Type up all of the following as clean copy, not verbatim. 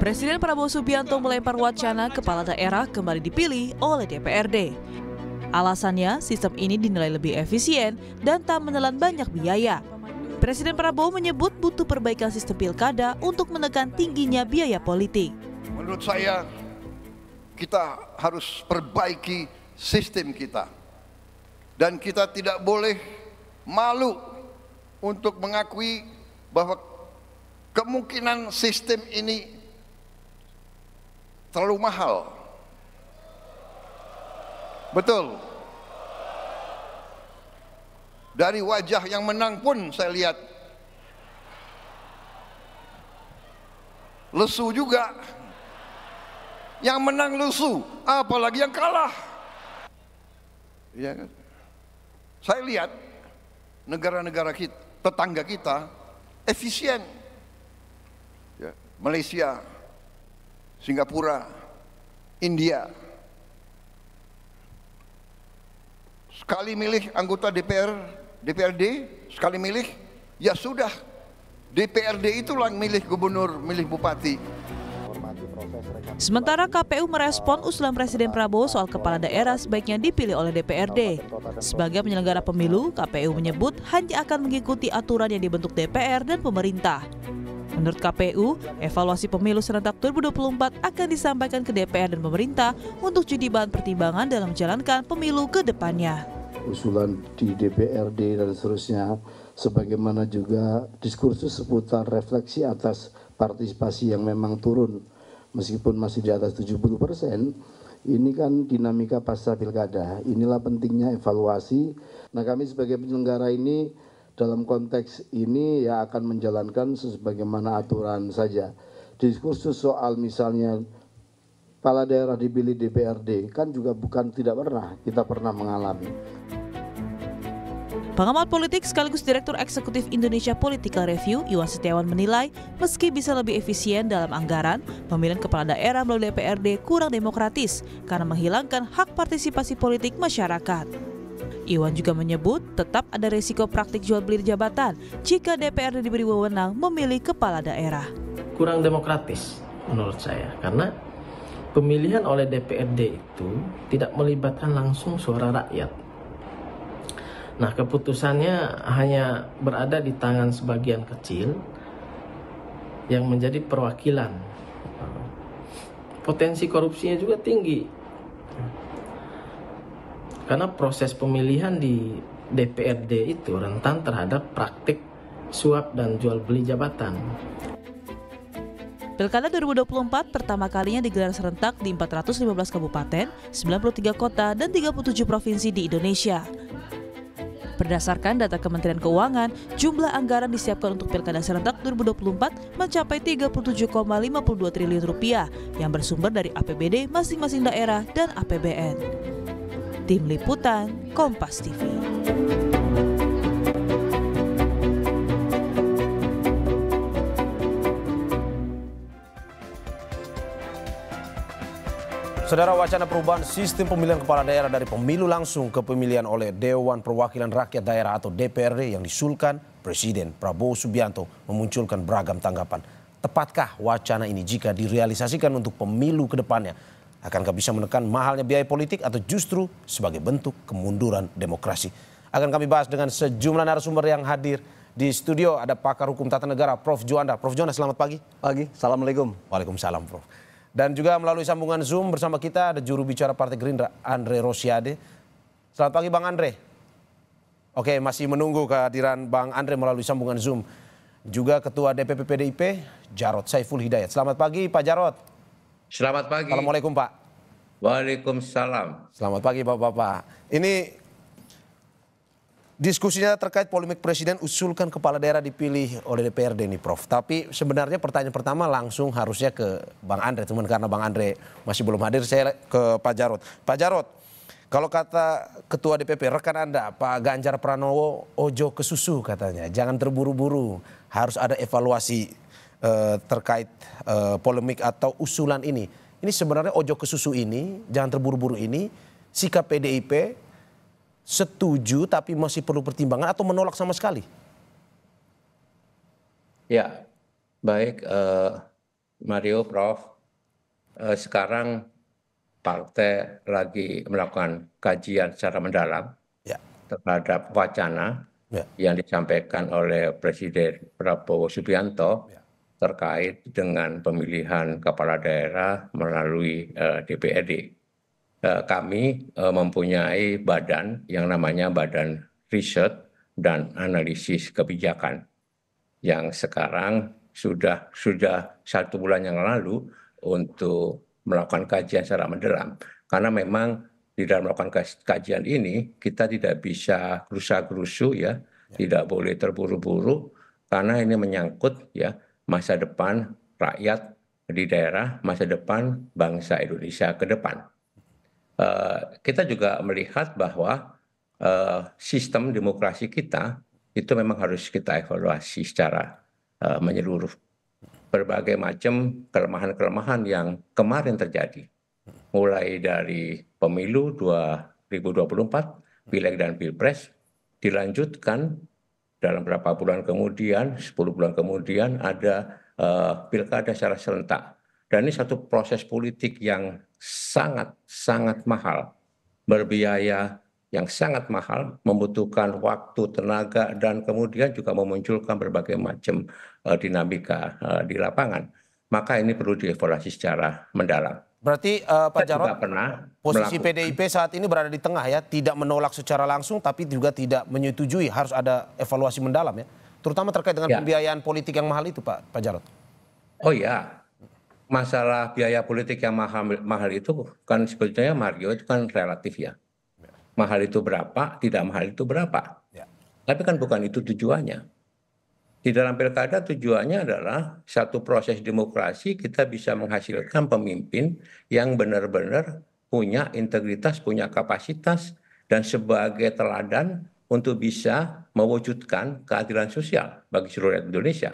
Presiden Prabowo Subianto melempar wacana kepala daerah kembali dipilih oleh DPRD. Alasannya, sistem ini dinilai lebih efisien dan tak menelan banyak biaya. Presiden Prabowo menyebut butuh perbaikan sistem pilkada untuk menekan tingginya biaya politik. Menurut saya, kita harus perbaiki sistem kita. Dan kita tidak boleh malu untuk mengakui bahwa kemungkinan sistem ini terlalu mahal. Betul. Dari wajah yang menang pun saya lihat lesu juga. Yang menang lesu, apalagi yang kalah. Ya kan? Saya lihat negara-negara kita, tetangga kita efisien. Ya, Malaysia, Singapura, India. Sekali milih anggota DPRD, sekali milih, ya sudah. DPRD itulah yang milih gubernur, milih bupati. Sementara KPU merespon usulan Presiden Prabowo soal kepala daerah sebaiknya dipilih oleh DPRD. Sebagai penyelenggara pemilu, KPU menyebut hanya akan mengikuti aturan yang dibentuk DPR dan pemerintah. Menurut KPU, evaluasi pemilu serentak 2024 akan disampaikan ke DPR dan pemerintah untuk jadi bahan pertimbangan dalam menjalankan pemilu ke depannya. Usulan di DPRD dan seterusnya, sebagaimana juga diskursus seputar refleksi atas partisipasi yang memang turun meskipun masih di atas 70%, ini kan dinamika pasca pilkada. Inilah pentingnya evaluasi. Nah, kami sebagai penyelenggara ini dalam konteks ini ya akan menjalankan sebagaimana aturan saja. Diskursus soal misalnya kepala daerah dipilih DPRD kan juga bukan tidak pernah, kita pernah mengalami. Pengamat politik sekaligus Direktur Eksekutif Indonesia Political Review, Iwan Setiawan menilai meski bisa lebih efisien dalam anggaran, pemilihan kepala daerah melalui DPRD kurang demokratis karena menghilangkan hak partisipasi politik masyarakat. Iwan juga menyebut tetap ada risiko praktik jual beli jabatan jika DPRD diberi wewenang memilih kepala daerah. Kurang demokratis menurut saya, karena pemilihan oleh DPRD itu tidak melibatkan langsung suara rakyat. Nah, keputusannya hanya berada di tangan sebagian kecil yang menjadi perwakilan. Potensi korupsinya juga tinggi. Karena proses pemilihan di DPRD itu rentan terhadap praktik suap dan jual beli jabatan. Pilkada 2024 pertama kalinya digelar serentak di 415 kabupaten, 93 kota, dan 37 provinsi di Indonesia. Berdasarkan data Kementerian Keuangan, jumlah anggaran disiapkan untuk Pilkada serentak 2024 mencapai 37,52 triliun rupiah yang bersumber dari APBD masing-masing daerah dan APBN. Tim Liputan, Kompas TV. Saudara, wacana perubahan sistem pemilihan kepala daerah dari pemilu langsung ke pemilihan oleh Dewan Perwakilan Rakyat Daerah atau DPRD yang diusulkan Presiden Prabowo Subianto memunculkan beragam tanggapan. Tepatkah wacana ini jika direalisasikan untuk pemilu ke depannya? Akankah bisa menekan mahalnya biaya politik atau justru sebagai bentuk kemunduran demokrasi? Akan kami bahas dengan sejumlah narasumber yang hadir di studio. Ada pakar hukum tata negara Prof. Juanda. Prof. Juanda, selamat pagi. Pagi, Assalamualaikum. Waalaikumsalam, Prof. Dan juga melalui sambungan Zoom bersama kita ada juru bicara Partai Gerindra, Andre Rosiade. Selamat pagi, Bang Andre. Oke, masih menunggu kehadiran Bang Andre melalui sambungan Zoom. Juga Ketua DPP PDIP, Jarod Saiful Hidayat. Selamat pagi, Pak Jarod. Selamat pagi. Assalamualaikum, Pak. Waalaikumsalam. Selamat pagi, Bapak-Bapak. Ini diskusinya terkait polemik Presiden usulkan kepala daerah dipilih oleh DPRD nih, Prof. Tapi sebenarnya pertanyaan pertama langsung harusnya ke Bang Andre. Cuman karena Bang Andre masih belum hadir, saya ke Pak Jarod. Pak Jarod, kalau kata Ketua DPP, rekan Anda, Pak Ganjar Pranowo, ojo ke susu katanya. Jangan terburu-buru, harus ada evaluasi terkait polemik atau usulan ini. Ini sebenarnya ojo ke susu ini, jangan terburu-buru ini, sikap PDIP setuju tapi masih perlu pertimbangan atau menolak sama sekali? Ya, baik. Mario, Prof. Sekarang partai lagi melakukan kajian secara mendalam Ya. terhadap wacana Ya. yang disampaikan oleh Presiden Prabowo Subianto terkait dengan pemilihan kepala daerah melalui DPRD. Kami mempunyai badan yang namanya Badan Riset dan Analisis Kebijakan yang sekarang sudah 1 bulan yang lalu untuk melakukan kajian secara mendalam. Karena memang di dalam melakukan kajian ini kita tidak bisa gerusa-gerusu ya, tidak boleh terburu-buru karena ini menyangkut ya masa depan rakyat di daerah, masa depan bangsa Indonesia ke depan. Kita juga melihat bahwa sistem demokrasi kita itu memang harus kita evaluasi secara menyeluruh. Berbagai macam kelemahan-kelemahan yang kemarin terjadi. Mulai dari pemilu 2024, pileg dan pilpres, dilanjutkan dalam beberapa bulan kemudian, 10 bulan kemudian ada pilkada secara serentak. Dan ini satu proses politik yang sangat mahal, berbiaya yang sangat mahal, membutuhkan waktu, tenaga, dan kemudian juga memunculkan berbagai macam dinamika di lapangan. Maka ini perlu dievaluasi secara mendalam. Berarti Pak Jarod, posisi PDIP saat ini berada di tengah ya, tidak menolak secara langsung tapi juga tidak menyetujui, harus ada evaluasi mendalam ya, terutama terkait dengan pembiayaan politik yang mahal itu Pak Jarod. Oh ya, masalah biaya politik yang mahal itu kan sebetulnya Mario itu kan relatif ya. Mahal itu berapa, tidak mahal itu berapa. Ya. Tapi kan bukan itu tujuannya. Di dalam pilkada tujuannya adalah satu proses demokrasi kita bisa menghasilkan pemimpin yang benar-benar punya integritas, punya kapasitas, dan sebagai teladan untuk bisa mewujudkan keadilan sosial bagi seluruh rakyat Indonesia.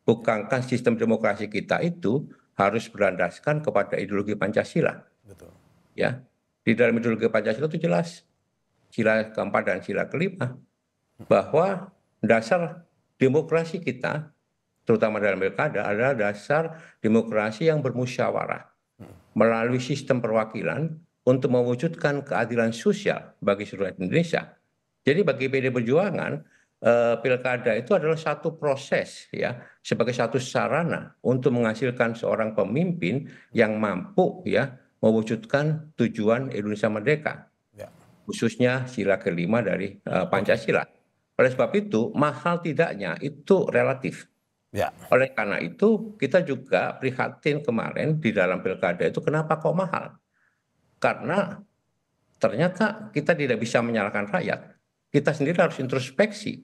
Bukankah sistem demokrasi kita itu harus berlandaskan kepada ideologi Pancasila? Betul. Ya. Di dalam ideologi Pancasila itu jelas, sila keempat dan sila kelima, bahwa dasar demokrasi kita, terutama dalam pilkada, adalah dasar demokrasi yang bermusyawarah melalui sistem perwakilan untuk mewujudkan keadilan sosial bagi seluruh Indonesia. Jadi bagi PD Perjuangan, pilkada itu adalah satu proses ya, sebagai satu sarana untuk menghasilkan seorang pemimpin yang mampu ya mewujudkan tujuan Indonesia Merdeka, khususnya sila kelima dari Pancasila. Oleh sebab itu, mahal tidaknya itu relatif. Ya. Oleh karena itu, kita juga prihatin kemarin di dalam pilkada itu kenapa kok mahal? Karena ternyata kita tidak bisa menyalahkan rakyat. Kita sendiri harus introspeksi.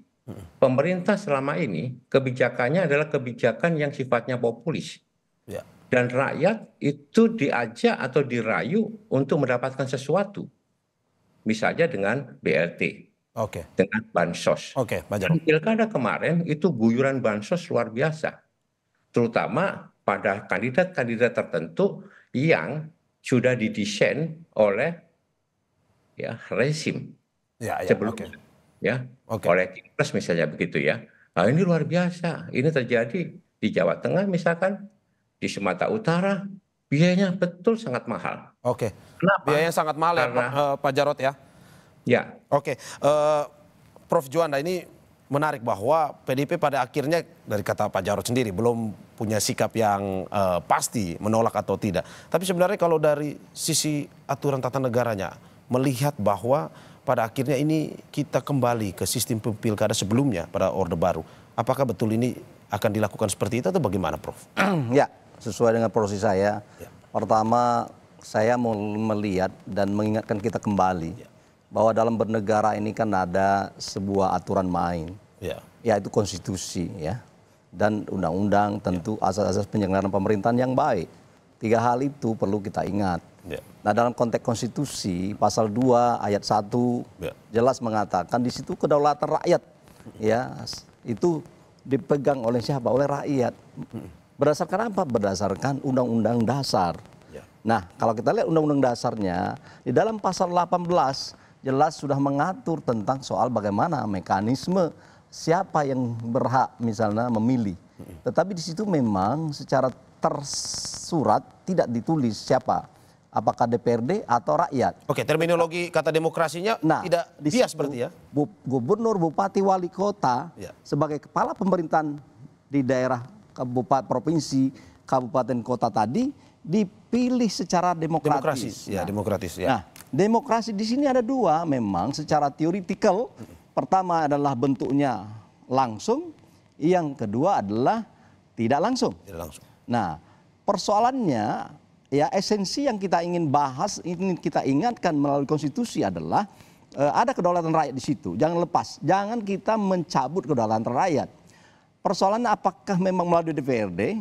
Pemerintah selama ini kebijakannya adalah kebijakan yang sifatnya populis. Ya. Dan rakyat itu diajak atau dirayu untuk mendapatkan sesuatu. Misalnya dengan BLT, dengan bansos. Pilkada kemarin itu guyuran bansos luar biasa. Terutama pada kandidat-kandidat tertentu yang sudah didesain oleh ya rezim sebelumnya. Oleh Kipres misalnya begitu ya. Nah, ini luar biasa. Ini terjadi di Jawa Tengah misalkan, di Sumatera Utara, biayanya betul sangat mahal. Kenapa? Biayanya sangat mahal ya Pak Jarod ya? Ya. Prof Juanda, ini menarik bahwa PDIP pada akhirnya dari kata Pak Jarod sendiri belum punya sikap yang pasti menolak atau tidak. Tapi sebenarnya kalau dari sisi aturan tata negaranya, melihat bahwa pada akhirnya ini kita kembali ke sistem pilkada sebelumnya pada Orde Baru. Apakah betul ini akan dilakukan seperti itu atau bagaimana, Prof? Ya, sesuai dengan porsi saya. Ya. Pertama, saya mau melihat dan mengingatkan kita kembali bahwa dalam bernegara ini kan ada sebuah aturan main, yaitu konstitusi ya, dan undang-undang, tentu asas-asas penyelenggaraan pemerintahan yang baik. 3 hal itu perlu kita ingat. Nah, dalam konteks konstitusi pasal 2 ayat 1 jelas mengatakan di situ kedaulatan rakyat ya itu dipegang oleh siapa? Oleh rakyat. Berdasarkan apa? Berdasarkan undang-undang dasar. Nah, kalau kita lihat undang-undang dasarnya di dalam pasal 18 jelas sudah mengatur tentang soal bagaimana mekanisme siapa yang berhak misalnya memilih. Tetapi di situ memang secara tersurat, tidak ditulis siapa, apakah DPRD atau rakyat. Oke, terminologi kata demokrasinya tidak bias berarti ya? Gubernur, bupati, wali kota sebagai kepala pemerintahan di daerah kabupaten, provinsi, kabupaten, kota tadi dipilih secara demokratis. Demokratis. Nah, demokrasi di sini ada dua memang secara teoretikal. Pertama adalah bentuknya langsung, yang kedua adalah tidak langsung. Nah, persoalannya ya esensi yang kita ingin bahas, ingin kita ingatkan melalui konstitusi adalah ada kedaulatan rakyat di situ. Jangan lepas, jangan kita mencabut kedaulatan rakyat. Persoalannya apakah memang melalui DPRD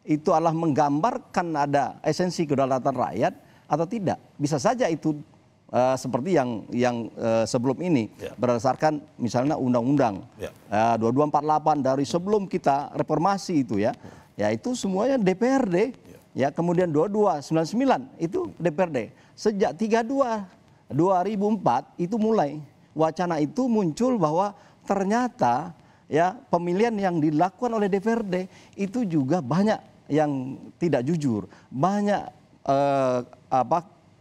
itu adalah menggambarkan ada esensi kedaulatan rakyat atau tidak. Bisa saja itu seperti yang sebelum ini berdasarkan misalnya undang-undang 2248 dari sebelum kita reformasi itu ya itu semuanya DPRD ya, kemudian 2299 itu DPRD. Sejak 2004 itu mulai wacana itu muncul bahwa ternyata ya pemilihan yang dilakukan oleh DPRD itu juga banyak yang tidak jujur, banyak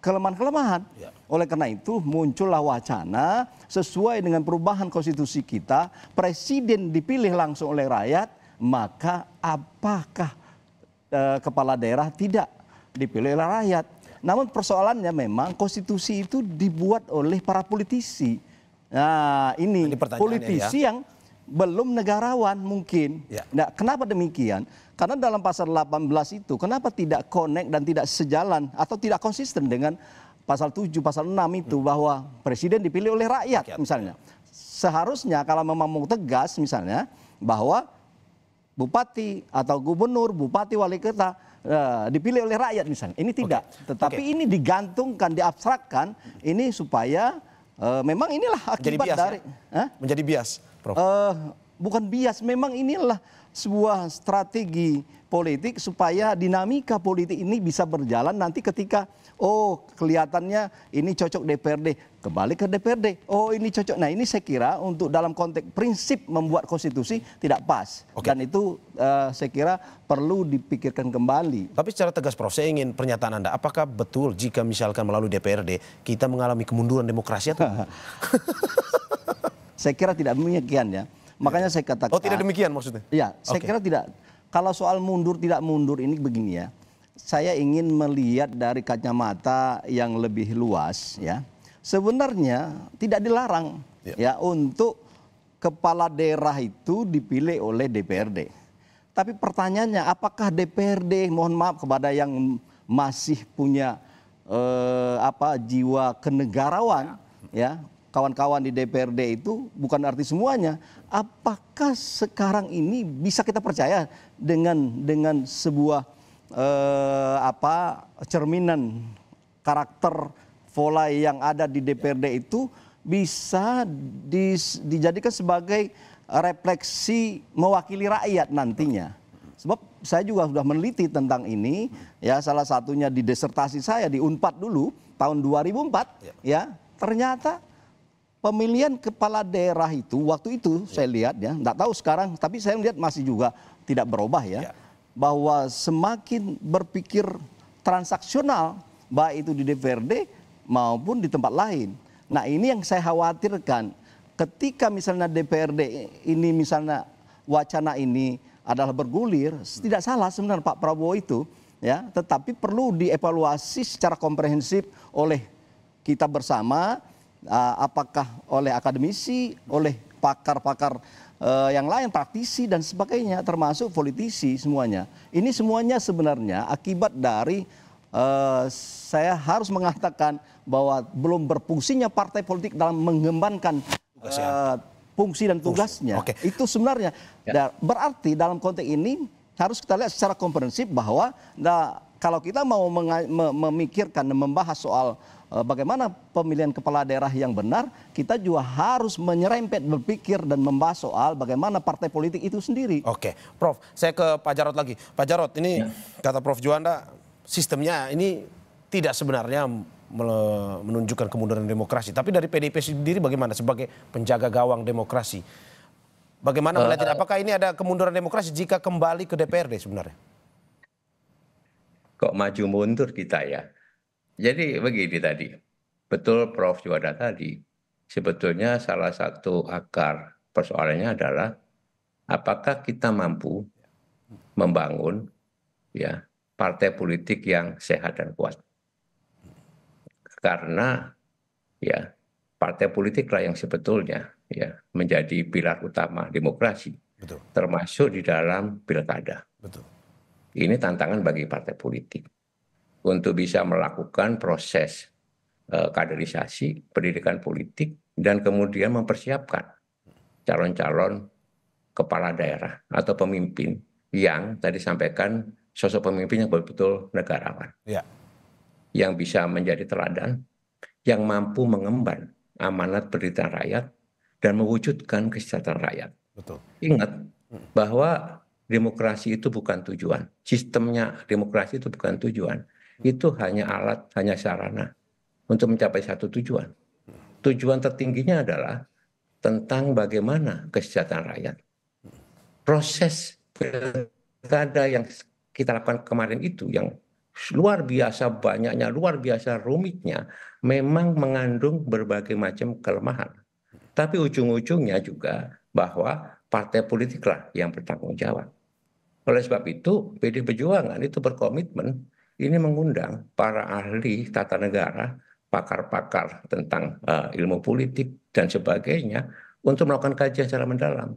kelemahan-kelemahan. Oleh karena itu muncullah wacana sesuai dengan perubahan konstitusi kita, presiden dipilih langsung oleh rakyat, maka apakah kepala daerah tidak dipilih oleh rakyat? Namun persoalannya memang konstitusi itu dibuat oleh para politisi. Nah, ini politisi yang belum negarawan mungkin. Nah, kenapa demikian? Karena dalam pasal 18 itu kenapa tidak connect dan tidak sejalan atau tidak konsisten dengan pasal 7, pasal 6 itu bahwa presiden dipilih oleh rakyat misalnya. Seharusnya kalau memang mau tegas misalnya bahwa bupati atau gubernur, bupati, wali kota dipilih oleh rakyat misalnya. Ini tidak. Tetapi ini digantungkan, diabstrakkan ini supaya memang inilah akibat dari menjadi bias, Prof. Bukan bias, memang inilah sebuah strategi politik supaya dinamika politik ini bisa berjalan nanti ketika kelihatannya ini cocok DPRD, kembali ke DPRD. Ini cocok. Nah, ini saya kira untuk dalam konteks prinsip membuat konstitusi tidak pas. Dan itu saya kira perlu dipikirkan kembali. Tapi secara tegas, Prof, saya ingin pernyataan Anda, apakah betul jika misalkan melalui DPRD kita mengalami kemunduran demokrasi atau Saya kira tidak demikian ya. Makanya saya katakan. Tidak demikian maksudnya? Iya, saya kira tidak. Kalau soal mundur tidak mundur ini begini ya. Saya ingin melihat dari kacamata yang lebih luas ya. Sebenarnya tidak dilarang ya untuk kepala daerah itu dipilih oleh DPRD. Tapi pertanyaannya apakah DPRD, mohon maaf kepada yang masih punya jiwa kenegarawan ya, kawan-kawan di DPRD itu bukan arti semuanya. Apakah sekarang ini bisa kita percaya dengan sebuah cerminan karakter pola yang ada di DPRD itu bisa dijadikan sebagai refleksi mewakili rakyat nantinya. Sebab saya juga sudah meneliti tentang ini ya, salah satunya di disertasi saya di Unpad dulu tahun 2004 ya, ternyata pemilihan kepala daerah itu waktu itu saya lihat ya, enggak tahu sekarang, tapi saya lihat masih juga tidak berubah ya. Bahwa semakin berpikir transaksional baik itu di DPRD maupun di tempat lain. Nah, ini yang saya khawatirkan ketika misalnya DPRD ini misalnya wacana ini adalah bergulir, tidak salah sebenarnya Pak Prabowo itu ya, tetapi perlu dievaluasi secara komprehensif oleh kita bersama, apakah oleh akademisi, oleh pakar-pakar yang lain, praktisi dan sebagainya, termasuk politisi semuanya. Ini semuanya sebenarnya akibat dari saya harus mengatakan bahwa belum berfungsinya partai politik dalam mengembangkan fungsi dan tugasnya. Itu sebenarnya berarti dalam konteks ini harus kita lihat secara komprehensif bahwa kalau kita mau memikirkan dan membahas soal bagaimana pemilihan kepala daerah yang benar, kita juga harus menyerempet berpikir dan membahas soal bagaimana partai politik itu sendiri. Oke, Prof, saya ke Pak Jarod lagi. Pak Jarod, ini kata Prof Juanda, sistemnya ini tidak sebenarnya menunjukkan kemunduran demokrasi. Tapi dari PDIP sendiri bagaimana sebagai penjaga gawang demokrasi? Bagaimana melihat, apakah ini ada kemunduran demokrasi jika kembali ke DPRD sebenarnya? kok maju mundur kita ya. Jadi begini tadi, betul Prof. Juwanda tadi, sebetulnya salah satu akar persoalannya adalah apakah kita mampu membangun ya partai politik yang sehat dan kuat. Karena ya partai politiklah yang sebetulnya ya menjadi pilar utama demokrasi, Betul. termasuk di dalam pilkada. Betul. Ini tantangan bagi partai politik untuk bisa melakukan proses kaderisasi pendidikan politik dan kemudian mempersiapkan calon-calon kepala daerah atau pemimpin yang tadi sampaikan sosok pemimpin yang betul-betul negarawan, Ya. yang bisa menjadi teladan, yang mampu mengemban amanat penderitaan rakyat dan mewujudkan kesejahteraan rakyat. Betul. Ingat bahwa demokrasi itu bukan tujuan, sistemnya demokrasi itu bukan tujuan, itu hanya alat, hanya sarana untuk mencapai satu tujuan. Tujuan tertingginya adalah tentang bagaimana kesejahteraan rakyat. Proses pilkada yang kita lakukan kemarin itu yang luar biasa banyaknya, luar biasa rumitnya, memang mengandung berbagai macam kelemahan. Tapi ujung-ujungnya juga bahwa partai politiklah yang bertanggung jawab. Oleh sebab itu, PD Perjuangan itu berkomitmen ini mengundang para ahli tata negara, pakar-pakar tentang ilmu politik dan sebagainya untuk melakukan kajian secara mendalam.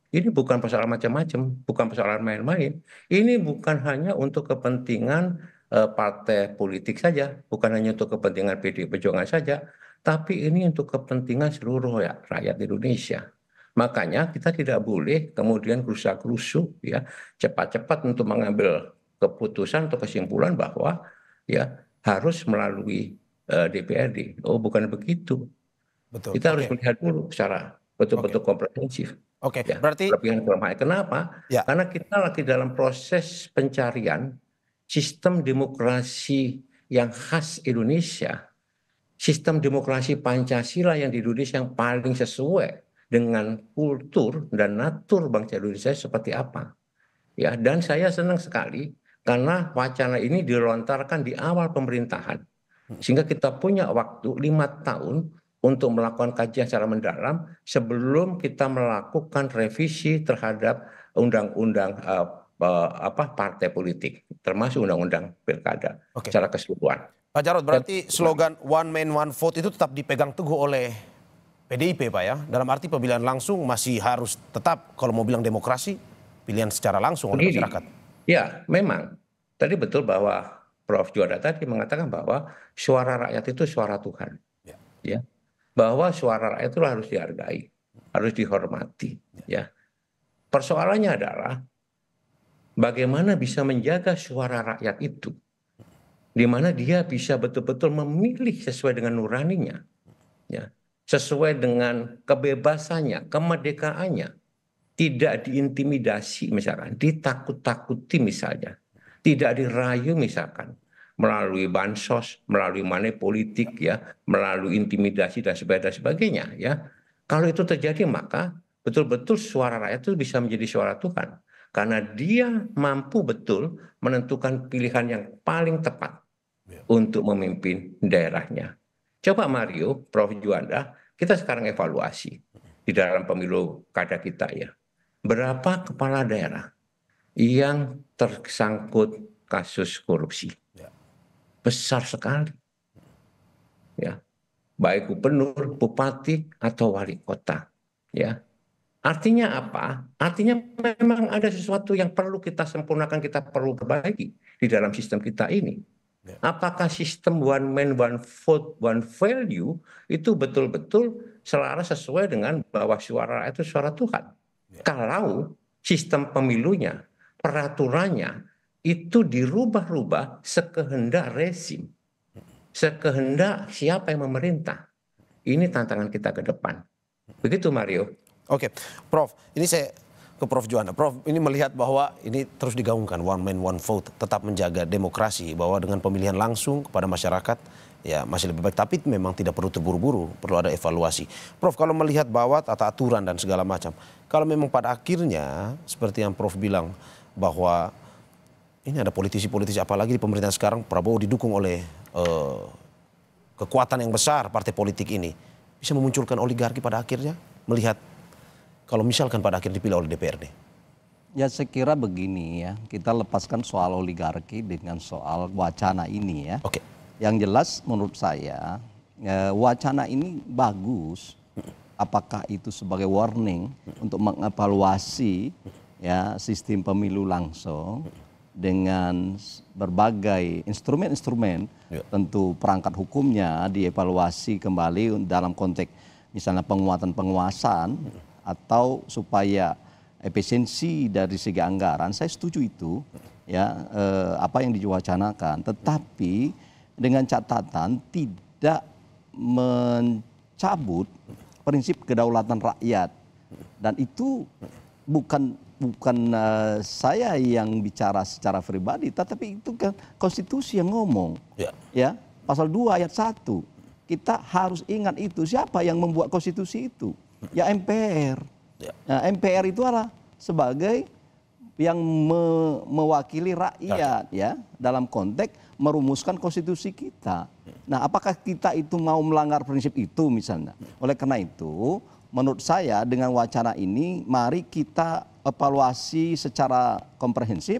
Ini bukan persoalan macam-macam, bukan persoalan main-main. Ini bukan hanya untuk kepentingan partai politik saja, bukan hanya untuk kepentingan PD Perjuangan saja, tapi ini untuk kepentingan seluruh rakyat Indonesia. Makanya kita tidak boleh kemudian gerusa-gerusu ya cepat-cepat untuk mengambil keputusan atau kesimpulan bahwa ya harus melalui DPRD. Oh, bukan begitu. Betul. Kita harus melihat dulu secara betul-betul komprehensif. Oke, Ya, berarti kelemahan. Kenapa? Ya. Karena kita lagi dalam proses pencarian sistem demokrasi yang khas Indonesia, sistem demokrasi Pancasila yang di Indonesia yang paling sesuai dengan kultur dan natur bangsa Indonesia seperti apa. Ya, dan saya senang sekali karena wacana ini dilontarkan di awal pemerintahan. Sehingga kita punya waktu 5 tahun untuk melakukan kajian secara mendalam sebelum kita melakukan revisi terhadap undang-undang partai politik, termasuk undang-undang pilkada secara keseluruhan. Pak Jarod, berarti slogan one man one vote itu tetap dipegang teguh oleh PDIP, Pak ya? Dalam arti pemilihan langsung masih harus tetap, kalau mau bilang demokrasi, pilihan secara langsung oleh masyarakat. Ya, memang. Tadi betul bahwa Prof. Juwanda tadi mengatakan bahwa suara rakyat itu suara Tuhan. Ya. Bahwa suara rakyat itu harus dihargai, harus dihormati. Ya. Persoalannya adalah bagaimana bisa menjaga suara rakyat itu, di mana dia bisa betul-betul memilih sesuai dengan nuraninya, ya, sesuai dengan kebebasannya, kemerdekaannya, tidak diintimidasi misalkan, ditakut-takuti misalnya, tidak dirayu misalkan, melalui bansos, melalui money politik ya, melalui intimidasi dan sebagainya ya. Kalau itu terjadi maka betul-betul suara rakyat itu bisa menjadi suara Tuhan karena dia mampu betul menentukan pilihan yang paling tepat untuk memimpin daerahnya. Coba Mario, Prof. Juwanda, kita sekarang evaluasi di dalam pemilu kada kita ya. Berapa kepala daerah yang tersangkut kasus korupsi? Besar sekali, ya, baik gubernur, bupati atau wali kota, ya. Artinya apa? Artinya memang ada sesuatu yang perlu kita sempurnakan, kita perlu perbaiki di dalam sistem kita ini. Apakah sistem one man one vote one value itu betul-betul selaras sesuai dengan bahwa suara itu suara Tuhan? Kalau sistem pemilunya, peraturannya itu dirubah-rubah sekehendak rezim, sekehendak siapa yang memerintah. Ini tantangan kita ke depan. Begitu Mario. Oke, Prof, ini saya ke Prof. Juwanda. Prof, ini melihat bahwa ini terus digaungkan one man one vote, tetap menjaga demokrasi, bahwa dengan pemilihan langsung kepada masyarakat ya masih lebih baik, tapi memang tidak perlu terburu-buru, perlu ada evaluasi. Prof, kalau melihat bahwa tata aturan dan segala macam, kalau memang pada akhirnya seperti yang Prof bilang bahwa ini ada politisi-politisi apalagi di pemerintahan sekarang, Prabowo didukung oleh kekuatan yang besar partai politik ini. Bisa memunculkan oligarki pada akhirnya, melihat kalau misalkan pada akhirnya dipilih oleh DPRD. Ya saya kira begini ya, kita lepaskan soal oligarki dengan soal wacana ini ya. Oke. Yang jelas menurut saya wacana ini bagus. Apakah itu sebagai warning untuk mengevaluasi ya sistem pemilu langsung dengan berbagai instrumen-instrumen, tentu perangkat hukumnya dievaluasi kembali dalam konteks misalnya penguatan penguasaan atau supaya efisiensi dari segi anggaran. Saya setuju itu ya apa yang diwacanakan, tetapi dengan catatan tidak mencabut prinsip kedaulatan rakyat, dan itu bukan saya yang bicara secara pribadi, tetapi itu kan konstitusi yang ngomong. Ya, pasal 2 ayat 1. Kita harus ingat itu. Siapa yang membuat konstitusi itu? Ya MPR. Nah, MPR itu adalah sebagai yang mewakili rakyat ya dalam konteks merumuskan konstitusi kita. Nah, apakah kita itu mau melanggar prinsip itu misalnya? Oleh karena itu, menurut saya dengan wacana ini mari kita evaluasi secara komprehensif,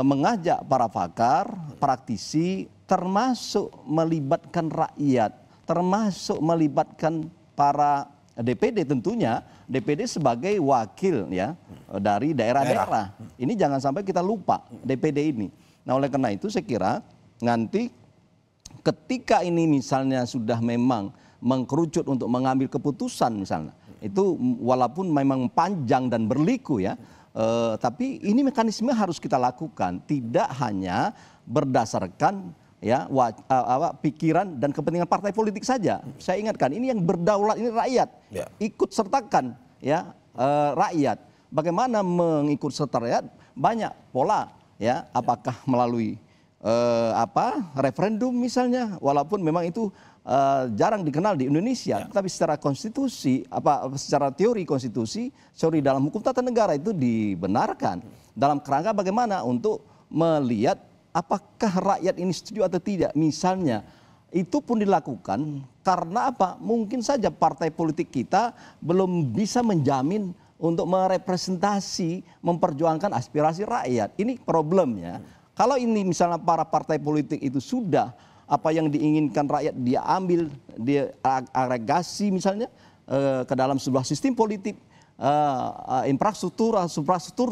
mengajak para pakar, praktisi, termasuk melibatkan rakyat, termasuk melibatkan para DPD tentunya, DPD sebagai wakil ya dari daerah-daerah. Ini jangan sampai kita lupa DPD ini. Nah, oleh karena itu saya kira nanti ketika ini misalnya sudah memang mengkerucut untuk mengambil keputusan misalnya, itu walaupun memang panjang dan berliku ya, tapi ini mekanisme harus kita lakukan, tidak hanya berdasarkan ya pikiran dan kepentingan partai politik saja. Saya ingatkan ini yang berdaulat ini rakyat, ikut sertakan ya rakyat. Bagaimana mengikut serta rakyat? Banyak pola ya, apakah melalui referendum misalnya, walaupun memang itu jarang dikenal di Indonesia, tapi secara konstitusi, secara teori konstitusi, teori dalam hukum tata negara itu dibenarkan dalam kerangka bagaimana untuk melihat apakah rakyat ini setuju atau tidak. Misalnya itu pun dilakukan karena apa? Mungkin saja partai politik kita belum bisa menjamin untuk merepresentasi, memperjuangkan aspirasi rakyat. Ini problemnya. Kalau ini misalnya para partai politik itu sudah apa yang diinginkan rakyat dia ambil, dia agregasi misalnya ke dalam sebuah sistem politik, infrastruktur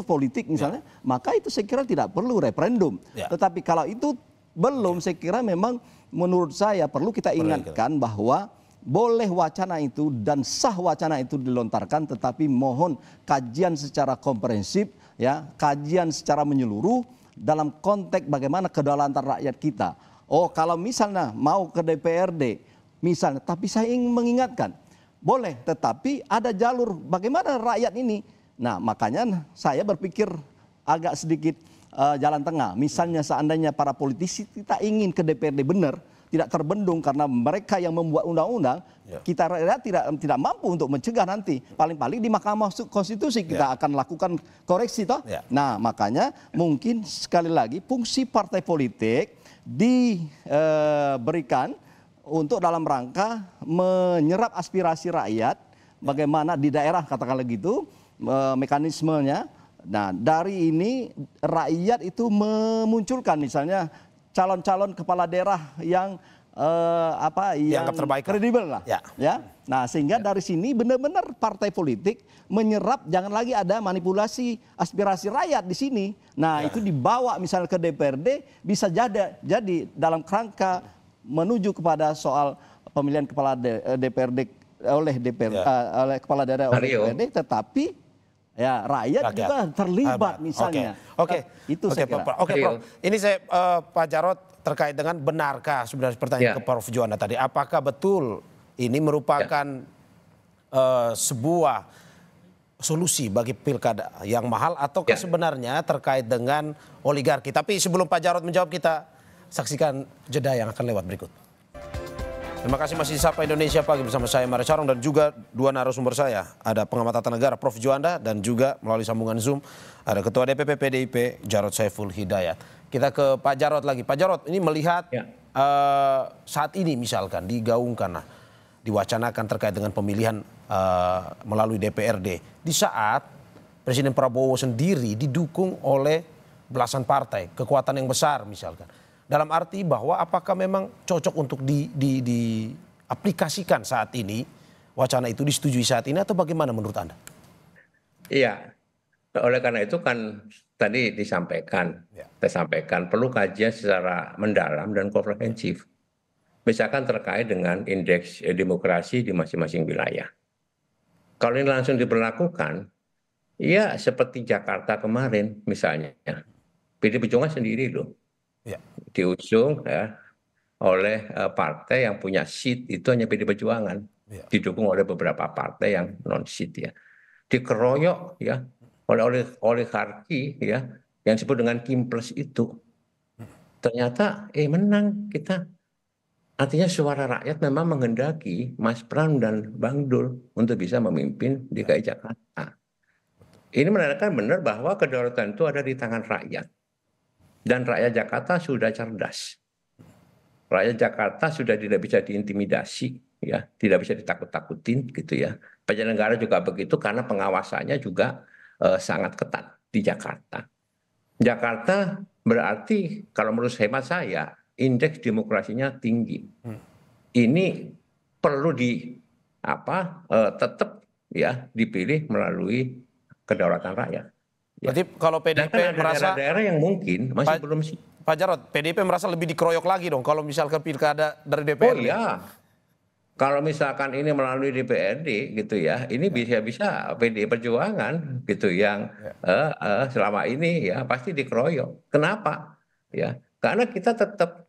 politik misalnya, maka itu saya kira tidak perlu referendum. Tetapi kalau itu belum, saya kira memang menurut saya perlu kita ingatkan bahwa boleh wacana itu dan sah wacana itu dilontarkan, tetapi mohon kajian secara komprehensif ya, kajian secara menyeluruh dalam konteks bagaimana kedaulatan rakyat kita. Oh, kalau misalnya mau ke DPRD misalnya, tapi saya ingin mengingatkan, boleh, tetapi ada jalur bagaimana rakyat ini. Nah, makanya saya berpikir agak sedikit jalan tengah. Misalnya seandainya para politisi kita ingin ke DPRD benar, tidak terbendung karena mereka yang membuat undang-undang, kita tidak mampu untuk mencegah nanti. Paling-paling di Mahkamah Konstitusi kita akan lakukan koreksi toh. Nah, makanya mungkin sekali lagi fungsi partai politik diberikan untuk dalam rangka menyerap aspirasi rakyat, bagaimana di daerah katakanlah gitu mekanismenya. Nah, dari ini rakyat itu memunculkan misalnya calon-calon kepala daerah yang yang terbaik, kredibel lah. Ya. Nah, sehingga dari sini benar-benar partai politik menyerap, jangan lagi ada manipulasi aspirasi rakyat di sini. Nah, itu dibawa misalnya ke DPRD, bisa jadi dalam kerangka menuju kepada soal pemilihan kepala DPRD oleh kepala daerah oleh DPRD, tetapi ya rakyat juga terlibat misalnya. Itu saya kira. Oke, Prof. Ini saya Pak Jarod terkait dengan benarkah sebenarnya pertanyaan ke Prof Juanda tadi, apakah betul ini merupakan sebuah solusi bagi pilkada yang mahal, ataukah sebenarnya terkait dengan oligarki? Tapi sebelum Pak Jarod menjawab, kita saksikan jeda yang akan lewat berikut. Terima kasih masih di Sapa Indonesia Pagi bersama saya Mario Sarong dan juga dua narasumber saya. Ada pengamat tata negara Prof. Juanda dan juga melalui sambungan Zoom ada Ketua DPP PDIP Jarod Saiful Hidayat. Kita ke Pak Jarod lagi. Pak Jarod, ini melihat saat ini misalkan digaungkan, diwacanakan terkait dengan pemilihan melalui DPRD. Di saat Presiden Prabowo sendiri didukung oleh belasan partai, kekuatan yang besar misalkan. Dalam arti bahwa apakah memang cocok untuk diaplikasikan saat ini, wacana itu disetujui saat ini atau bagaimana menurut Anda? Iya, oleh karena itu kan tadi disampaikan, saya sampaikan perlu kajian secara mendalam dan komprehensif. Misalkan terkait dengan indeks demokrasi di masing-masing wilayah. Kalau ini langsung diberlakukan, ya seperti Jakarta kemarin misalnya, PD Perjuangan sendiri loh. Diusung oleh partai yang punya seat itu hanya PD Perjuangan, didukung oleh beberapa partai yang non seat ya, dikeroyok ya oleh oligarki ya yang disebut dengan Kimples itu, ternyata menang kita. Artinya suara rakyat memang menghendaki Mas Pram dan Bang Dul untuk bisa memimpin DKI Jakarta. Ini menandakan benar bahwa kedaulatan itu ada di tangan rakyat. Dan rakyat Jakarta sudah cerdas. Rakyat Jakarta sudah tidak bisa diintimidasi, ya, tidak bisa ditakut-takutin, gitu ya. Penyelenggara juga begitu karena pengawasannya juga sangat ketat di Jakarta. Jakarta berarti kalau menurut hemat saya indeks demokrasinya tinggi. Ini perlu tetap ya dipilih melalui kedaulatan rakyat. Berarti kalau PDIP merasa daerah-daerah yang mungkin masih belum sih. Pak Jarod, PDIP merasa lebih dikeroyok lagi dong kalau misalkan pilkada dari DPRD. Oh iya, kalau misalkan ini melalui DPRD gitu ya, ini bisa PDI Perjuangan gitu yang selama ini ya pasti dikeroyok. Kenapa? Ya, karena kita tetap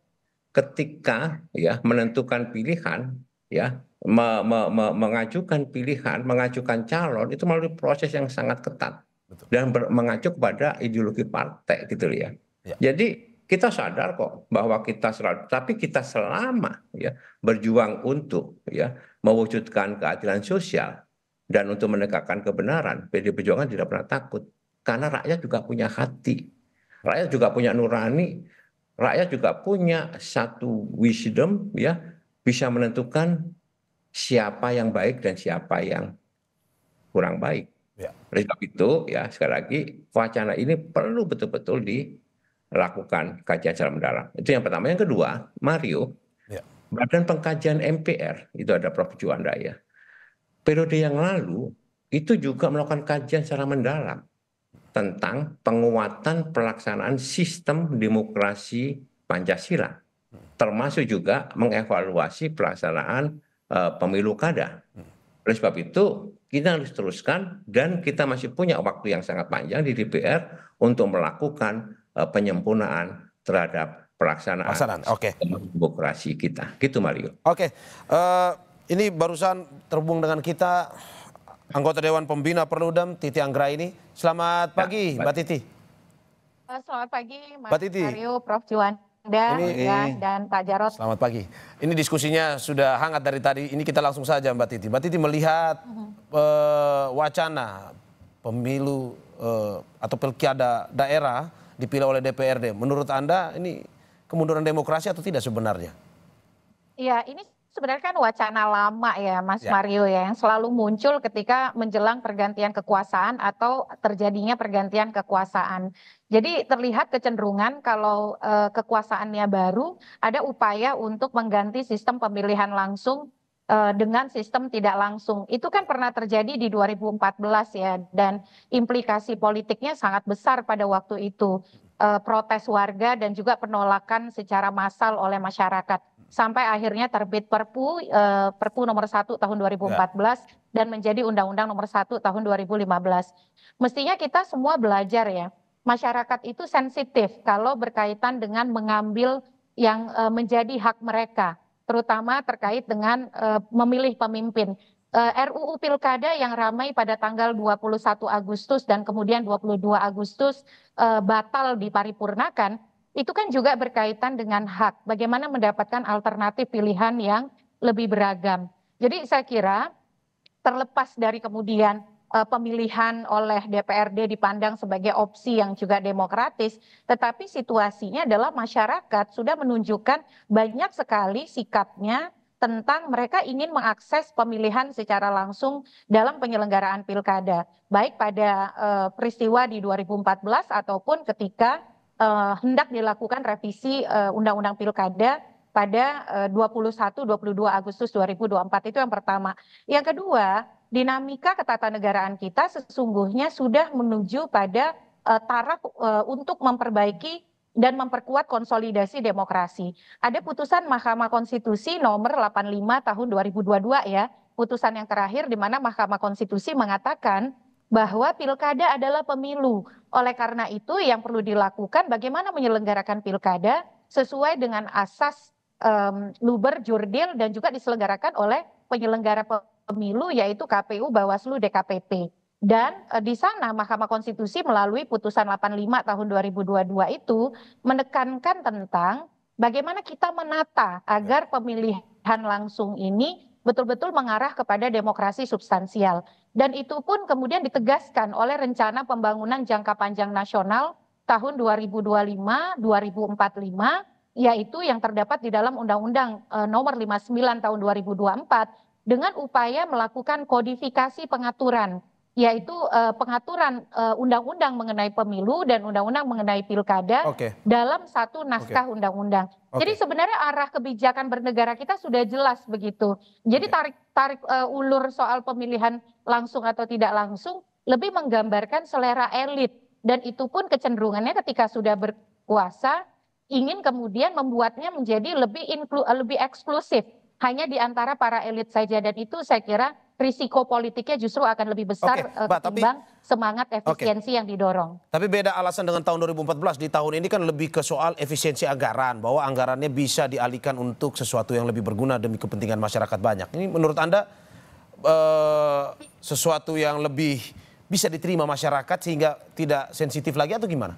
ketika ya menentukan pilihan ya mengajukan pilihan, mengajukan calon itu melalui proses yang sangat ketat. Dan mengacu kepada ideologi partai gitu ya. Jadi kita sadar kok bahwa tapi kita selama ya berjuang untuk ya mewujudkan keadilan sosial dan untuk menegakkan kebenaran, PDI Perjuangan tidak pernah takut karena rakyat juga punya hati, rakyat juga punya nurani, rakyat juga punya satu wisdom ya bisa menentukan siapa yang baik dan siapa yang kurang baik. Oleh sebab itu ya sekali lagi wacana ini perlu betul-betul dilakukan kajian secara mendalam. Itu yang pertama. Yang kedua, Mario, Badan Pengkajian MPR itu ada Prof. Juanda ya. Periode yang lalu itu juga melakukan kajian secara mendalam tentang penguatan pelaksanaan sistem demokrasi Pancasila, termasuk juga mengevaluasi pelaksanaan pemilu kada. Oleh sebab itu kita harus teruskan dan kita masih punya waktu yang sangat panjang di DPR untuk melakukan penyempurnaan terhadap pelaksanaan demokrasi kita. Gitu Mario. Oke, ini barusan terhubung dengan kita anggota Dewan Pembina Perludem Titi Anggraini. Selamat pagi Mbak Titi. Selamat pagi Mas Mario, Prof. Juanda. Dan Pak Jarod. Selamat pagi. Ini diskusinya sudah hangat dari tadi. Ini kita langsung saja Mbak Titi. Mbak Titi melihat wacana pemilu atau pilkada daerah dipilih oleh DPRD. Menurut Anda ini kemunduran demokrasi atau tidak sebenarnya? Iya, ini sebenarnya kan wacana lama ya Mas Mario ya, yang selalu muncul ketika menjelang pergantian kekuasaan atau terjadinya pergantian kekuasaan. Jadi terlihat kecenderungan kalau kekuasaannya baru, ada upaya untuk mengganti sistem pemilihan langsung dengan sistem tidak langsung. Itu kan pernah terjadi di 2014 ya, dan implikasi politiknya sangat besar pada waktu itu. Protes warga dan juga penolakan secara massal oleh masyarakat. Sampai akhirnya terbit Perpu nomor 1 tahun 2014 dan menjadi Undang-Undang nomor 1 tahun 2015. Mestinya kita semua belajar ya, masyarakat itu sensitif kalau berkaitan dengan mengambil yang menjadi hak mereka, terutama terkait dengan memilih pemimpin. RUU Pilkada yang ramai pada tanggal 21 Agustus dan kemudian 22 Agustus batal diparipurnakan, itu kan juga berkaitan dengan hak, bagaimana mendapatkan alternatif pilihan yang lebih beragam. Jadi saya kira terlepas dari kemudian pemilihan oleh DPRD dipandang sebagai opsi yang juga demokratis, tetapi situasinya adalah masyarakat sudah menunjukkan banyak sekali sikapnya tentang mereka ingin mengakses pemilihan secara langsung dalam penyelenggaraan pilkada, baik pada peristiwa di 2014 ataupun ketika hendak dilakukan revisi Undang-Undang Pilkada pada 21-22 Agustus 2024. Itu yang pertama. Yang kedua, dinamika ketatanegaraan kita sesungguhnya sudah menuju pada taraf untuk memperbaiki dan memperkuat konsolidasi demokrasi. Ada putusan Mahkamah Konstitusi nomor 85 tahun 2022 ya, putusan yang terakhir di mana Mahkamah Konstitusi mengatakan bahwa pilkada adalah pemilu. Oleh karena itu yang perlu dilakukan bagaimana menyelenggarakan pilkada sesuai dengan asas luber, jurdil, dan juga diselenggarakan oleh penyelenggara pemilu yaitu KPU, Bawaslu, DKPP. Dan di sana Mahkamah Konstitusi melalui putusan 85 tahun 2022 itu menekankan tentang bagaimana kita menata agar pemilihan langsung ini betul-betul mengarah kepada demokrasi substansial. Dan itu pun kemudian ditegaskan oleh rencana pembangunan jangka panjang nasional tahun 2025-2045, yaitu yang terdapat di dalam Undang-Undang nomor 59 tahun 2024 dengan upaya melakukan kodifikasi pengaturan, yaitu pengaturan undang-undang mengenai pemilu dan undang-undang mengenai pilkada dalam satu naskah undang-undang. Jadi sebenarnya arah kebijakan bernegara kita sudah jelas begitu. Jadi tarik ulur soal pemilihan langsung atau tidak langsung lebih menggambarkan selera elit, dan itu pun kecenderungannya ketika sudah berkuasa ingin kemudian membuatnya menjadi lebih eksklusif hanya di antara para elit saja, dan itu saya kira risiko politiknya justru akan lebih besar ketimbang semangat efisiensi yang didorong. Tapi beda alasan dengan tahun 2014. Di tahun ini kan lebih ke soal efisiensi anggaran, bahwa anggarannya bisa dialihkan untuk sesuatu yang lebih berguna demi kepentingan masyarakat banyak. Ini menurut Anda sesuatu yang lebih bisa diterima masyarakat sehingga tidak sensitif lagi atau gimana?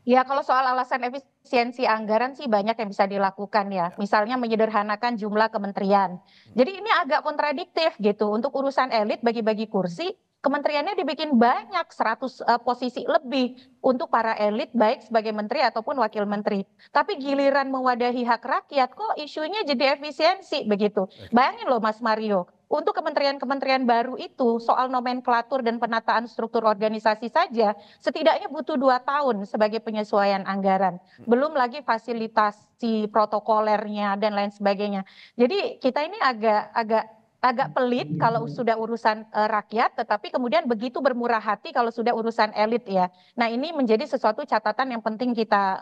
Ya, kalau soal alasan efisiensi anggaran sih banyak yang bisa dilakukan ya. Misalnya menyederhanakan jumlah kementerian. Jadi ini agak kontradiktif gitu. Untuk urusan elit bagi-bagi kursi, kementeriannya dibikin banyak, 100 posisi lebih untuk para elit baik sebagai menteri ataupun wakil menteri. Tapi giliran mewadahi hak rakyat kok isunya jadi efisiensi begitu. Bayangin loh Mas Mario, untuk kementerian-kementerian baru itu soal nomenklatur dan penataan struktur organisasi saja setidaknya butuh 2 tahun sebagai penyesuaian anggaran. Belum lagi fasilitasi protokolernya dan lain sebagainya. Jadi kita ini agak pelit kalau sudah urusan rakyat, tetapi kemudian begitu bermurah hati kalau sudah urusan elit ya. Nah ini menjadi sesuatu catatan yang penting kita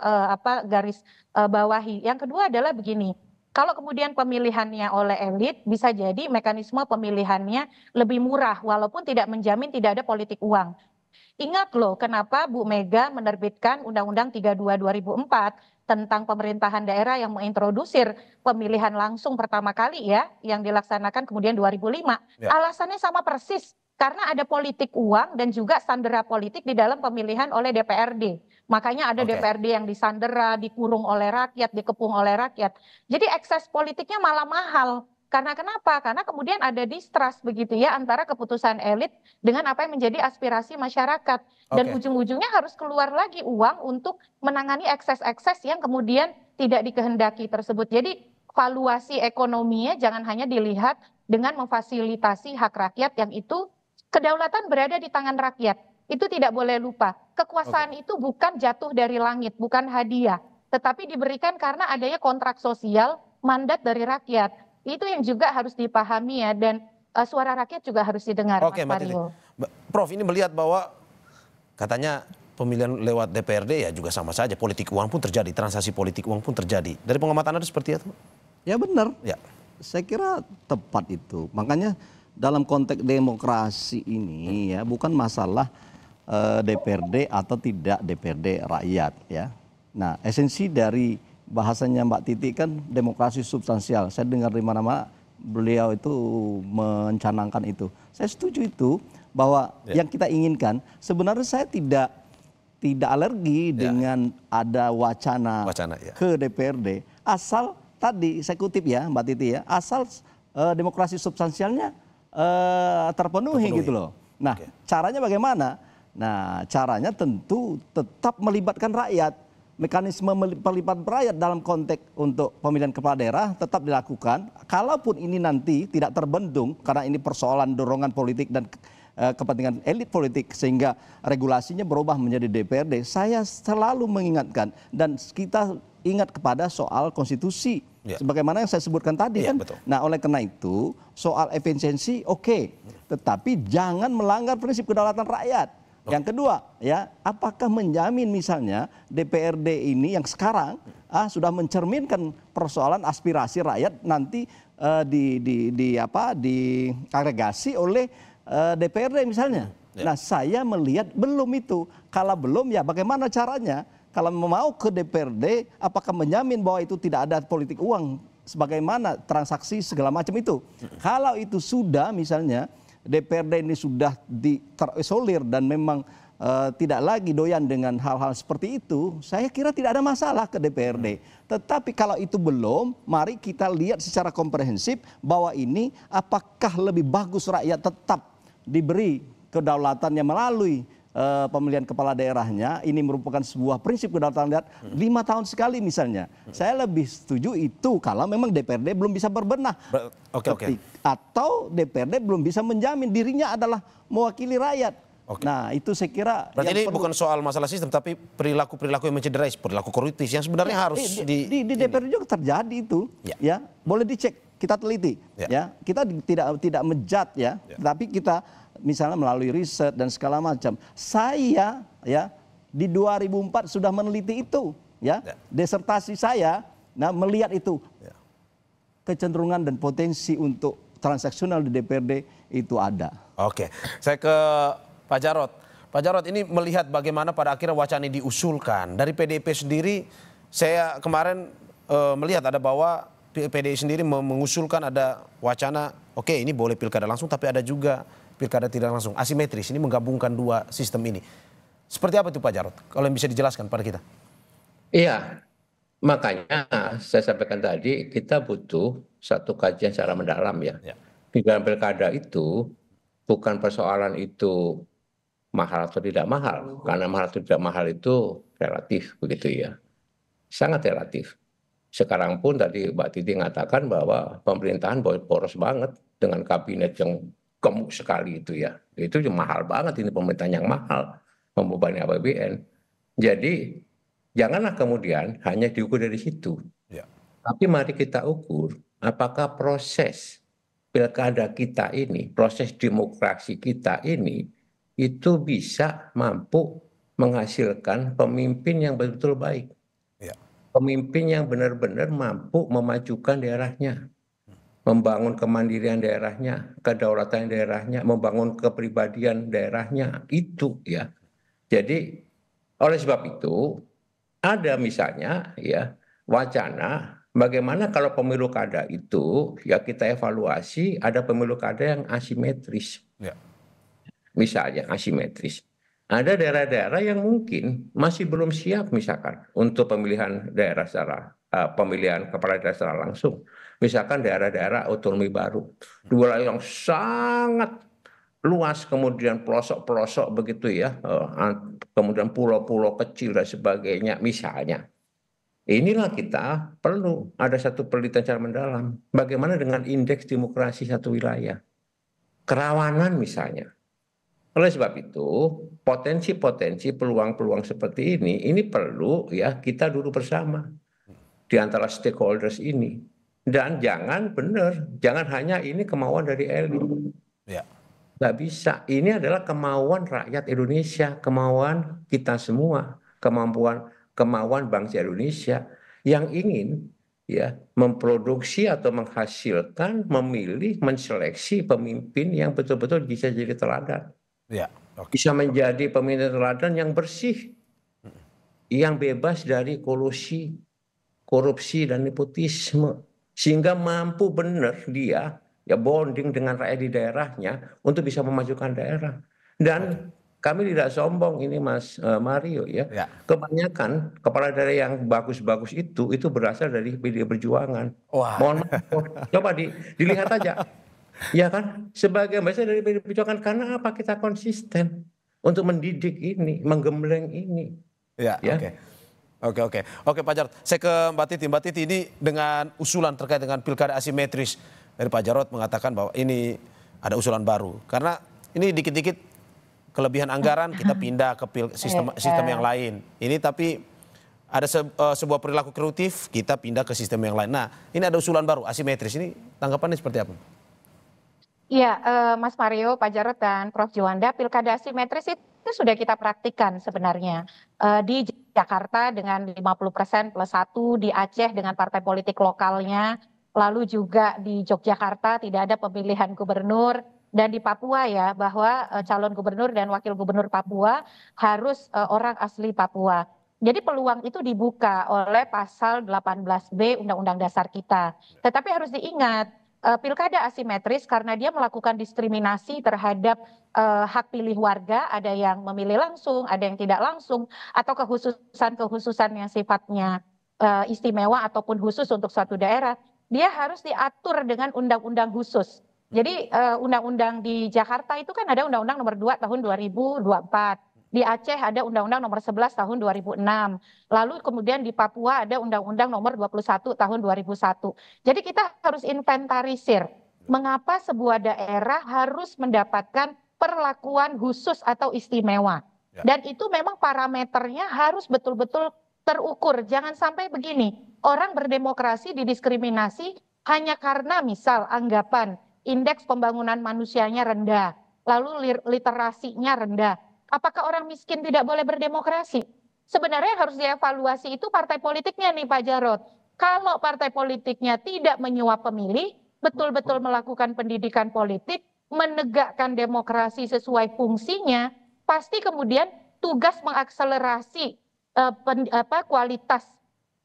garis bawahi. Yang kedua adalah begini. Kalau kemudian pemilihannya oleh elit, bisa jadi mekanisme pemilihannya lebih murah, walaupun tidak menjamin tidak ada politik uang. Ingat loh, kenapa Bu Mega menerbitkan Undang-Undang 32 2004 tentang pemerintahan daerah yang mengintrodusir pemilihan langsung pertama kali ya, yang dilaksanakan kemudian 2005. Alasannya sama persis, karena ada politik uang dan juga sandera politik di dalam pemilihan oleh DPRD. Makanya ada DPRD yang disandera, dikurung oleh rakyat, dikepung oleh rakyat. Jadi ekses politiknya malah mahal. Karena kenapa? Karena kemudian ada distrust begitu ya antara keputusan elit dengan apa yang menjadi aspirasi masyarakat. Dan ujung-ujungnya harus keluar lagi uang untuk menangani ekses-ekses yang kemudian tidak dikehendaki tersebut. Jadi valuasi ekonominya jangan hanya dilihat dengan memfasilitasi hak rakyat, yang itu kedaulatan berada di tangan rakyat. Itu tidak boleh lupa. Kekuasaan itu bukan jatuh dari langit, bukan hadiah. Tetapi diberikan karena adanya kontrak sosial, mandat dari rakyat. Itu yang juga harus dipahami ya, dan suara rakyat juga harus didengar, Mas Mario. Prof, ini melihat bahwa katanya pemilihan lewat DPRD ya juga sama saja. Politik uang pun terjadi, transaksi politik uang pun terjadi. Dari pengamatan Anda seperti itu? Ya benar. Ya. Saya kira tepat itu. Makanya dalam konteks demokrasi ini ya bukan masalah DPRD atau tidak DPRD rakyat ya. Nah, esensi dari bahasanya Mbak Titi kan demokrasi substansial. Saya dengar di mana-mana beliau itu mencanangkan itu. Saya setuju itu, bahwa yang kita inginkan sebenarnya saya tidak alergi dengan ada wacana ke DPRD, asal tadi saya kutip ya Mbak Titi ya, asal demokrasi substansialnya terpenuhi gitu loh. Nah, caranya bagaimana? Nah, caranya tentu tetap melibatkan rakyat. Mekanisme pelibatan rakyat dalam konteks untuk pemilihan kepala daerah tetap dilakukan. Kalaupun ini nanti tidak terbendung karena ini persoalan dorongan politik dan kepentingan elit politik sehingga regulasinya berubah menjadi DPRD, saya selalu mengingatkan dan kita ingat kepada soal konstitusi. Sebagaimana yang saya sebutkan tadi kan. Betul. Nah, oleh karena itu soal efisiensi oke, tetapi jangan melanggar prinsip kedaulatan rakyat. Yang kedua, ya, apakah menjamin misalnya DPRD ini yang sekarang sudah mencerminkan persoalan aspirasi rakyat nanti diagregasi oleh DPRD misalnya. Nah, saya melihat belum itu. Kalau belum, ya bagaimana caranya? Kalau mau ke DPRD, apakah menjamin bahwa itu tidak ada politik uang sebagaimana transaksi segala macam itu? Kalau itu sudah misalnya DPRD ini sudah terisolir dan memang tidak lagi doyan dengan hal-hal seperti itu, saya kira tidak ada masalah ke DPRD. Tetapi kalau itu belum, mari kita lihat secara komprehensif bahwa ini apakah lebih bagus rakyat tetap diberi kedaulatannya melalui pemilihan kepala daerahnya. Ini merupakan sebuah prinsip kedaulatan rakyat 5 tahun sekali misalnya. Saya lebih setuju itu kalau memang DPRD belum bisa berbenah. Atau DPRD belum bisa menjamin dirinya adalah mewakili rakyat. Nah, itu saya kira berarti ini bukan soal masalah sistem, tapi perilaku-perilaku yang mencederai, perilaku koruptif yang sebenarnya harus di DPRD juga terjadi itu. Ya, boleh dicek, kita teliti. Ya, kita tidak menjat ya, tapi kita misalnya melalui riset dan segala macam. Saya ya di 2004 sudah meneliti itu, ya. Disertasi saya melihat itu. Kecenderungan dan potensi untuk transaksional di DPRD itu ada. Oke, saya ke Pak Jarod. Pak Jarod, ini melihat bagaimana pada akhirnya wacana ini diusulkan. Dari PDIP sendiri, saya kemarin melihat ada bahwa PDIP sendiri mengusulkan ada wacana, oke, ini boleh pilkada langsung, tapi ada juga pilkada tidak langsung, asimetris. Ini menggabungkan dua sistem ini. Seperti apa itu Pak Jarod? Kalau yang bisa dijelaskan pada kita. Iya, makanya saya sampaikan tadi kita butuh satu kajian secara mendalam ya. Di dalam pilkada itu bukan persoalan itu mahal atau tidak mahal, karena mahal atau tidak mahal itu relatif begitu ya, sangat relatif. Sekarang pun tadi Mbak Titi mengatakan bahwa pemerintahan boros banget dengan kabinet yang gemuk sekali itu ya, itu mahal banget, ini pemerintahan yang mahal, membebani APBN. Jadi janganlah kemudian hanya diukur dari situ, tapi mari kita ukur apakah proses pilkada kita ini, proses demokrasi kita ini itu bisa mampu menghasilkan pemimpin yang betul-betul baik. Pemimpin yang benar-benar mampu memajukan daerahnya, membangun kemandirian daerahnya, kedaulatan daerahnya, membangun kepribadian daerahnya, itu ya. Jadi oleh sebab itu ada misalnya ya wacana bagaimana kalau pemilu kada itu ya kita evaluasi ada pemilu kada yang asimetris. Misalnya asimetris. Ada daerah-daerah yang mungkin masih belum siap misalkan untuk pemilihan daerah secara pemilihan kepala daerah secara langsung. Misalkan daerah-daerah otonomi baru. Dua yang sangat luas kemudian pelosok-pelosok begitu ya. Kemudian pulau-pulau kecil dan sebagainya misalnya. Inilah kita perlu ada satu penelitian secara mendalam. Bagaimana dengan indeks demokrasi satu wilayah? Kerawanan misalnya. Oleh sebab itu, potensi-potensi peluang-peluang seperti ini perlu ya kita duduk bersama di antara stakeholders ini. Dan jangan hanya ini kemauan dari elit. Nggak bisa, ini adalah kemauan rakyat Indonesia, kemauan kita semua, kemauan bangsa Indonesia yang ingin ya memproduksi atau menghasilkan, memilih, menseleksi pemimpin yang betul-betul bisa jadi teladan. Bisa menjadi pemimpin teladan yang bersih, yang bebas dari kolusi, korupsi dan nepotisme, sehingga mampu benar dia ya bonding dengan rakyat di daerahnya untuk bisa memajukan daerah. Dan kami tidak sombong ini Mas Mario ya. Kebanyakan kepala daerah yang bagus-bagus itu berasal dari PDI Perjuangan. Wah. Mohon maaf, coba dilihat aja. Ya kan, sebagai berasal dari PDI Perjuangan karena apa? Kita konsisten untuk mendidik ini, menggembleng ini. Ya. Oke Pak Jarod. Saya ke Mbak Titi. Mbak Titi, ini dengan usulan terkait dengan pilkada asimetris dari Pak Jarod mengatakan bahwa ini ada usulan baru karena ini dikit-dikit kelebihan anggaran kita pindah ke sistem yang lain. Ini tapi ada sebuah perilaku koruptif kita pindah ke sistem yang lain. Nah, ini ada usulan baru asimetris. Ini tanggapannya seperti apa? Iya, Mas Mario, Pak Jarod dan Prof Juwanda, pilkada asimetris itu sudah kita praktikkan sebenarnya di Jakarta dengan 50% plus 1, di Aceh dengan partai politik lokalnya, lalu juga di Yogyakarta tidak ada pemilihan gubernur. Dan di Papua ya, bahwa calon gubernur dan wakil gubernur Papua harus orang asli Papua. Jadi peluang itu dibuka oleh pasal 18B Undang-Undang Dasar kita. Tetapi harus diingat, pilkada asimetris karena dia melakukan diskriminasi terhadap hak pilih warga, ada yang memilih langsung, ada yang tidak langsung, atau kekhususan yang sifatnya istimewa ataupun khusus untuk suatu daerah, dia harus diatur dengan undang-undang khusus. Jadi undang-undang di Jakarta itu kan ada undang-undang nomor 2 tahun 2024. Di Aceh ada undang-undang nomor 11 tahun 2006. Lalu kemudian di Papua ada undang-undang nomor 21 tahun 2001. Jadi kita harus inventarisir mengapa sebuah daerah harus mendapatkan perlakuan khusus atau istimewa. Dan itu memang parameternya harus betul-betul terukur. Jangan sampai begini, orang berdemokrasi didiskriminasi hanya karena misal anggapan indeks pembangunan manusianya rendah, lalu literasinya rendah. Apakah orang miskin tidak boleh berdemokrasi? Sebenarnya harus dievaluasi itu partai politiknya nih Pak Jarod. Kalau partai politiknya tidak menyuap pemilih, betul-betul melakukan pendidikan politik, menegakkan demokrasi sesuai fungsinya, pasti kemudian tugas mengakselerasi kualitas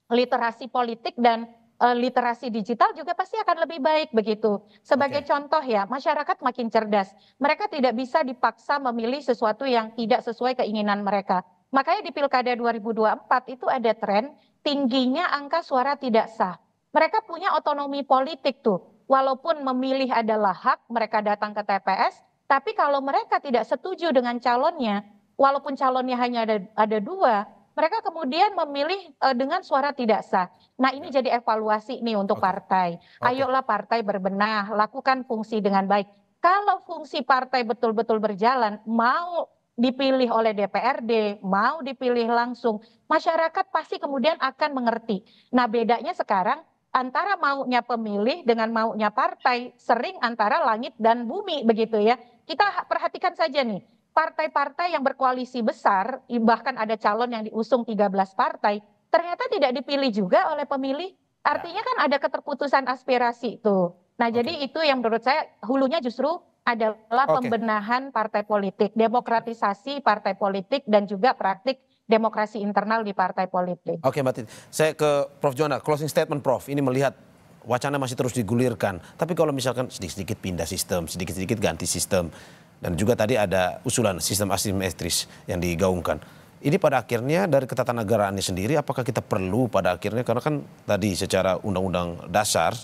literasi politik dan literasi digital juga pasti akan lebih baik begitu. Sebagai contoh ya, masyarakat makin cerdas. Mereka tidak bisa dipaksa memilih sesuatu yang tidak sesuai keinginan mereka. Makanya di Pilkada 2024 itu ada tren tingginya angka suara tidak sah. Mereka punya otonomi politik tuh. Walaupun memilih adalah hak, mereka datang ke TPS, tapi kalau mereka tidak setuju dengan calonnya, walaupun calonnya hanya ada 2, mereka kemudian memilih dengan suara tidak sah. Nah ini jadi evaluasi nih untuk partai. Ayolah partai berbenah, lakukan fungsi dengan baik. Kalau fungsi partai betul-betul berjalan, mau dipilih oleh DPRD, mau dipilih langsung, masyarakat pasti kemudian akan mengerti. Nah bedanya sekarang antara maunya pemilih dengan maunya partai, sering antara langit dan bumi begitu ya. Kita perhatikan saja nih. Partai-partai yang berkoalisi besar, bahkan ada calon yang diusung 13 partai, ternyata tidak dipilih juga oleh pemilih. Artinya kan ada keterputusan aspirasi itu. Nah jadi itu yang menurut saya hulunya justru adalah pembenahan partai politik, demokratisasi partai politik dan juga praktik demokrasi internal di partai politik. Oke Mbak Titi, saya ke Prof Juwanda, closing statement Prof, ini melihat wacana masih terus digulirkan. Tapi kalau misalkan sedikit-sedikit pindah sistem, sedikit-sedikit ganti sistem, dan juga tadi ada usulan sistem asimetris yang digaungkan. Ini pada akhirnya dari ketatanegaraannya sendiri, apakah kita perlu pada akhirnya, karena kan tadi secara undang-undang dasar,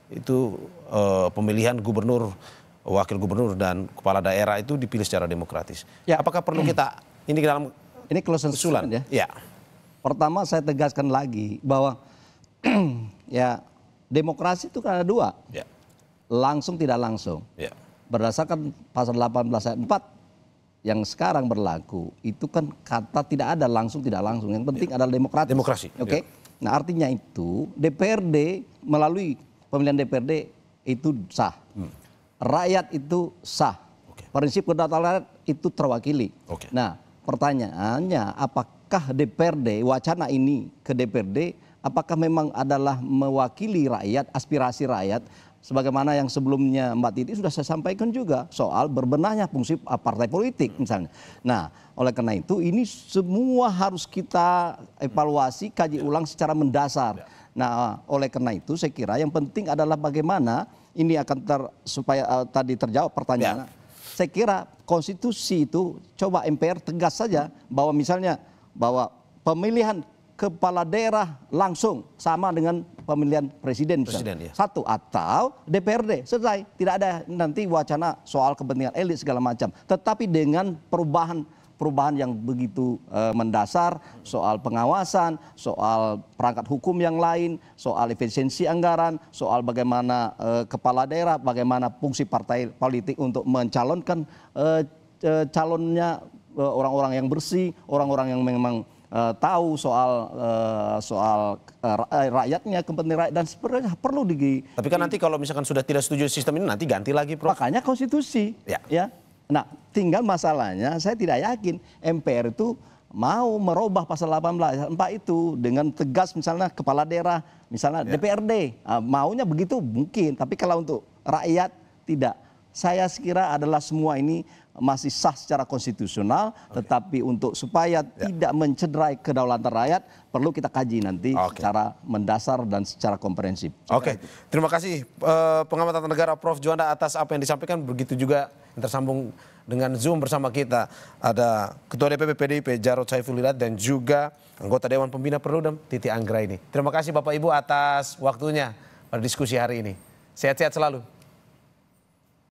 itu pemilihan gubernur, wakil gubernur, dan kepala daerah itu dipilih secara demokratis. Ya. Apakah perlu kita, ini dalam closing usulan? Ya. Pertama saya tegaskan lagi bahwa ya demokrasi itu kan ada 2. Ya. Langsung tidak langsung. Ya. Berdasarkan pasal 18 ayat 4 yang sekarang berlaku, itu kan kata tidak ada langsung tidak langsung. Yang penting adalah demokrasi. Oke. Nah artinya itu DPRD melalui pemilihan DPRD itu sah. Rakyat itu sah. Prinsip kedaulatan rakyat itu terwakili. Nah pertanyaannya, apakah DPRD, wacana ini ke DPRD, apakah memang adalah mewakili rakyat, aspirasi rakyat, sebagaimana yang sebelumnya Mbak Titi sudah saya sampaikan juga soal berbenahnya fungsi partai politik misalnya. Nah oleh karena itu ini semua harus kita evaluasi, kaji ulang secara mendasar. Nah oleh karena itu saya kira yang penting adalah bagaimana ini akan supaya tadi terjawab pertanyaannya. saya kira konstitusi itu coba MPR tegas saja bahwa misalnya bahwa pemilihan kepala daerah langsung sama dengan pemilihan presiden, ya. satu, atau DPRD selesai, tidak ada nanti wacana soal kepentingan elit segala macam, tetapi dengan perubahan yang begitu mendasar soal pengawasan, soal perangkat hukum yang lain, soal efisiensi anggaran, soal bagaimana kepala daerah, bagaimana fungsi partai politik untuk mencalonkan calonnya, orang-orang yang bersih, orang-orang yang memang tahu soal rakyatnya, kepentingan rakyat, dan sebenarnya perlu Tapi kan nanti kalau misalkan sudah tidak setuju sistem ini nanti ganti lagi, Prof. Makanya konstitusi. Ya. Nah, tinggal masalahnya saya tidak yakin MPR itu mau merubah pasal 18 itu dengan tegas, misalnya kepala daerah, misalnya DPRD. Maunya begitu mungkin, tapi kalau untuk rakyat tidak. Saya kira adalah semua ini masih sah secara konstitusional, tetapi untuk supaya tidak mencederai kedaulatan rakyat perlu kita kaji nanti secara mendasar dan secara komprehensif. Terima kasih pengamat tata negara Prof. Juanda atas apa yang disampaikan. Begitu juga yang tersambung dengan Zoom bersama kita ada Ketua DPP PDIP Jarod Saiful Hidayat dan juga anggota Dewan Pembina Perludem Titi Anggraini. Terima kasih Bapak Ibu atas waktunya pada diskusi hari ini. Sehat-sehat selalu.